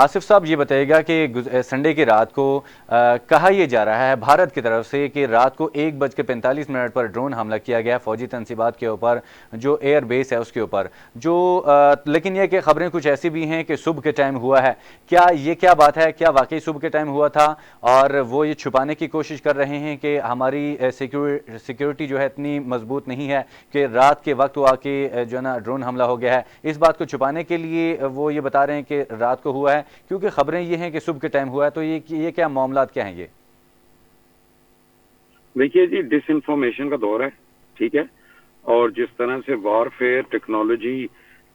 آصف صاحب یہ بتائیے گا کہ سنڈے کی رات کو کہا یہ جا رہا ہے بھارت کی طرف سے کہ رات کو 1:45 پر ڈرون حملہ کیا گیا فوجی تنصیبات کے اوپر، جو ایئر بیس ہے اس کے اوپر، جو لیکن یہ کہ خبریں کچھ ایسی بھی ہیں کہ صبح کے ٹائم ہوا ہے۔ کیا بات ہے؟ کیا واقعی صبح کے ٹائم ہوا تھا اور وہ یہ چھپانے کی کوشش کر رہے ہیں کہ ہماری سیکیورٹی جو ہے اتنی مضبوط نہیں ہے کہ رات کے وقت وہ آ کے جو ہے نا ڈرون حملہ ہو گیا ہے؟ اس بات کو چھپانے کے لیے وہ یہ بتا رہے ہیں کہ رات کو ہوا ہے، کیونکہ خبریں یہ ہیں کہ صبح کے ٹائم ہوا ہے۔ تو یہ کیا معاملات کیا ہیں یہ؟ دیکھیے جی، ڈس انفارمیشن کا دور ہے، ٹھیک ہے، اور جس طرح سے وار فیئر ٹیکنالوجی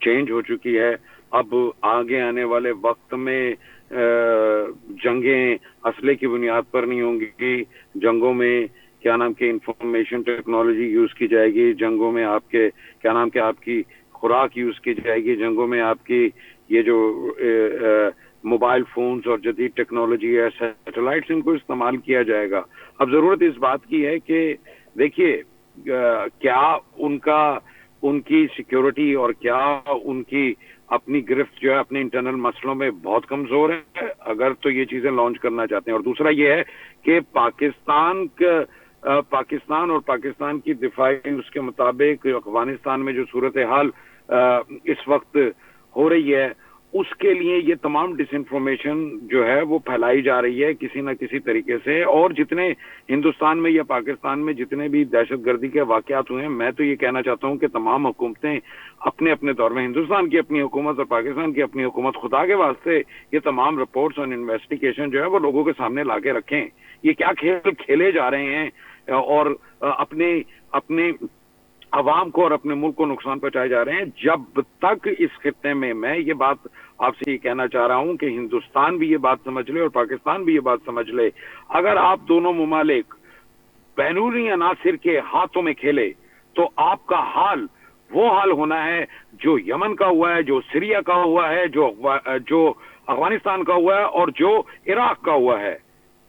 چینج ہو چکی ہے، اب آگے آنے والے وقت میں جنگیں اسلحے کی بنیاد پر نہیں ہوں گی، جنگوں میں کیا نام کے انفارمیشن ٹیکنالوجی یوز کی جائے گی، جنگوں میں آپ کے کیا نام کے آپ کی خوراک یوز کی جائے گی، جنگوں میں آپ کی یہ جو موبائل فونز اور جدید ٹیکنالوجی ہے، سیٹلائٹس، ان کو استعمال کیا جائے گا۔ اب ضرورت اس بات کی ہے کہ دیکھیے کیا ان کی سیکیورٹی اور کیا ان کی اپنی گرفت جو ہے اپنے انٹرنل مسئلوں میں بہت کمزور ہے، اگر تو یہ چیزیں لانچ کرنا چاہتے ہیں۔ اور دوسرا یہ ہے کہ پاکستان اور پاکستان کی دفاعی اس کے مطابق افغانستان میں جو صورتحال اس وقت ہو رہی ہے، اس کے لیے یہ تمام ڈس انفارمیشن جو ہے وہ پھیلائی جا رہی ہے کسی نہ کسی طریقے سے۔ اور جتنے ہندوستان میں یا پاکستان میں جتنے بھی دہشت گردی کے واقعات ہوئے ہیں، میں تو یہ کہنا چاہتا ہوں کہ تمام حکومتیں اپنے اپنے دور میں، ہندوستان کی اپنی حکومت اور پاکستان کی اپنی حکومت، خدا کے واسطے یہ تمام رپورٹس اور انویسٹیگیشن جو ہے وہ لوگوں کے سامنے لا کے رکھیں۔ یہ کیا کھیل کھیلے جا رہے ہیں اور اپنے عوام کو اور اپنے ملک کو نقصان پہنچائے جا رہے ہیں۔ جب تک اس خطے میں یہ بات آپ سے یہ کہنا چاہ رہا ہوں کہ ہندوستان بھی یہ بات سمجھ لے اور پاکستان بھی یہ بات سمجھ لے، اگر آپ دونوں ممالک بیرونی عناصر کے ہاتھوں میں کھیلے تو آپ کا حال وہ حال ہونا ہے جو یمن کا ہوا ہے، جو سیریا کا ہوا ہے، جو افغانستان کا ہوا ہے اور جو عراق کا ہوا ہے۔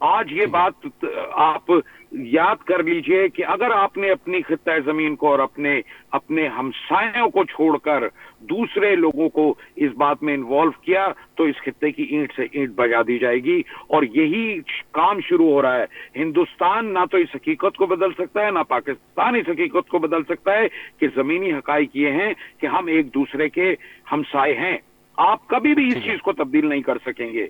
آج یہ بات آپ یاد کر لیجئے کہ اگر آپ نے اپنی خطہ زمین کو اور اپنے ہمسایوں کو چھوڑ کر دوسرے لوگوں کو اس بات میں انوالو کیا تو اس خطے کی اینٹ سے اینٹ بجا دی جائے گی، اور یہی کام شروع ہو رہا ہے۔ ہندوستان نہ تو اس حقیقت کو بدل سکتا ہے، نہ پاکستان اس حقیقت کو بدل سکتا ہے کہ زمینی حقائق یہ ہیں کہ ہم ایک دوسرے کے ہمسائے ہیں۔ آپ کبھی بھی اس چیز کو تبدیل نہیں کر سکیں گے۔